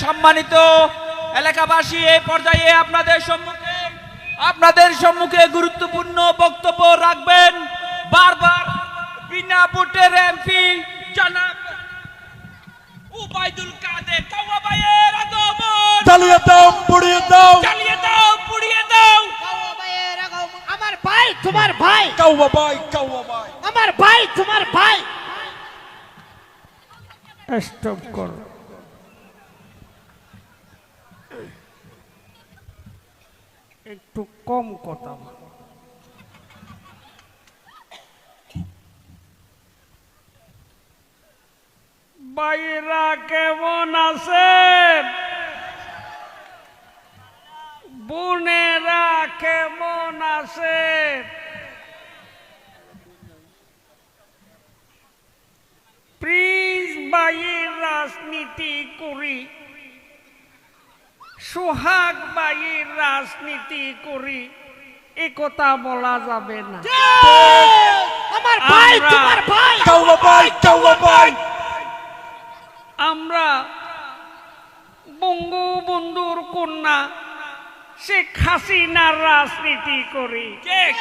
সম্মানিত এলাকাবাসী, এই পর্যায়ে আপনাদের সম্মুখে গুরুত্বপূর্ণ বক্তব্য রাখবেন বারবার বিনা ভোটের এমপি জনাব উবাইদুল কাদের কাওয়া ভাইয়ের আগমন। চালিয়ে দাও, পুড়িয়ে দাও, চালিয়ে দাও, পুড়িয়ে দাও। কাওয়া ভাইয়ের আগমন। আমার ভাই তোমার ভাই, কাওয়া ভাই, কাওয়া ভাই। আমার ভাই তোমার ভাই। স্টপ কর। একটু কম কথা বল। ভাইরা কেমন আছেন? বোনেরা কেমন আছেন? প্রিন্স ভাইয়ের রাজনীতি করি, সোহাগ ভাইয়ের রাজনীতি করি, এ কথা বলা যাবে না। আমার ভাই আমরা- তোমার ভাই। কাওয়া ভাই, কাওয়া ভাই। আমরা বঙ্গবন্ধুর কন্যা শেখ হাসিনার রাজনীতি করি, ঠিক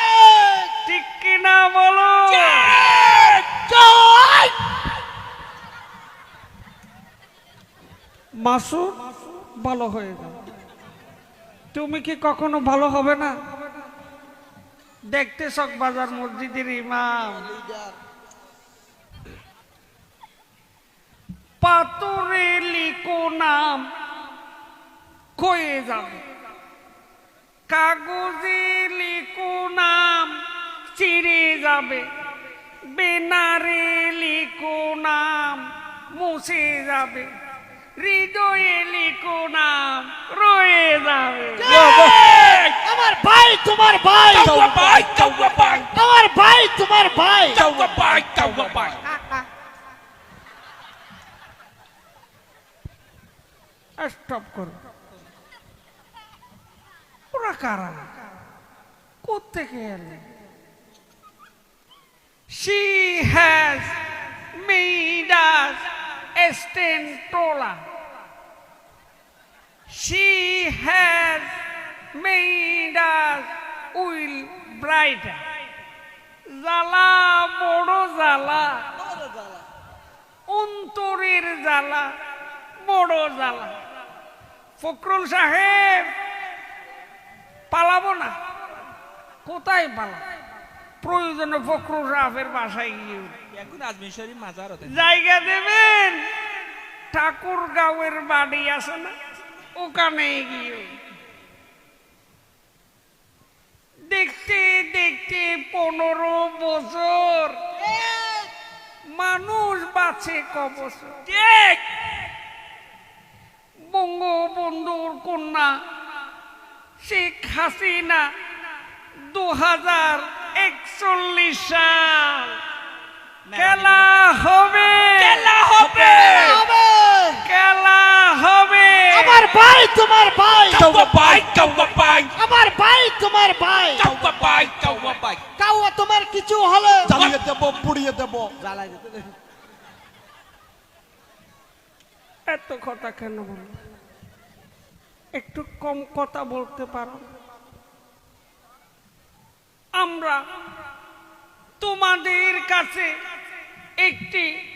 ঠিক কিনা বলো? জয়। মাসুদ ভালো হয়ে যাও। তুমি কি কখনো ভালো হবে না? দেখতে চকবাজার মসজিদের ইমাম পাথরে লিখো নাম ক্ষয়ে যাবে, কাগজে লিখো নাম চিরে যাবে, বেনারে লিখো নাম মুছে যাবে, হৃদয়ে লিখো নাম রয়ে যাবে। আমার ভাই তোমার ভাই। কাওয়া ভাই, কাওয়া ভাই, আমার ভাই তোমার ভাই। কাওয়া ভাই, কাওয়া ভাই। স্টপ করো। ওরা কারা? কোত্থেকে এলে? She has made us stand taller. She has made us will brighter. জ্বালা বড় জ্বালা, অন্তরের জ্বালা বড় জ্বালা। ফখরুল সাহেব পালাবো না, কোথায় পালা? প্রয়োজনে ফখরুল সাহেবের বাসায় গিয়ে এখন আজমির শরীফ মাজার হতে জায়গা দেবেন। ঠাকুর গাঁওয়ের বাড়ি আছে না, ওখানে গিয়ে দেখতে দেখতে 15 বছর মানুষ বাঁচে ক বছর? ঠিক বঙ্গবন্ধুর কন্যা শেখ হাসিনা 2041 সাল খেলা হবে, খেলা হবে, খেলা হবে। আমার ভাই তোমার ভাই। কাওয়া ভাই, কাওয়া ভাই, আমার ভাই তোমার ভাই। কাওয়া ভাই, কাওয়া ভাই। কাওয়া তোমার কিছু হলে চালিয়ে দেব, পুড়িয়ে দেব। এত কথা কেন বল? একটু কম কথা বলতে পারো? আমরা তোমাদের কাছে একটি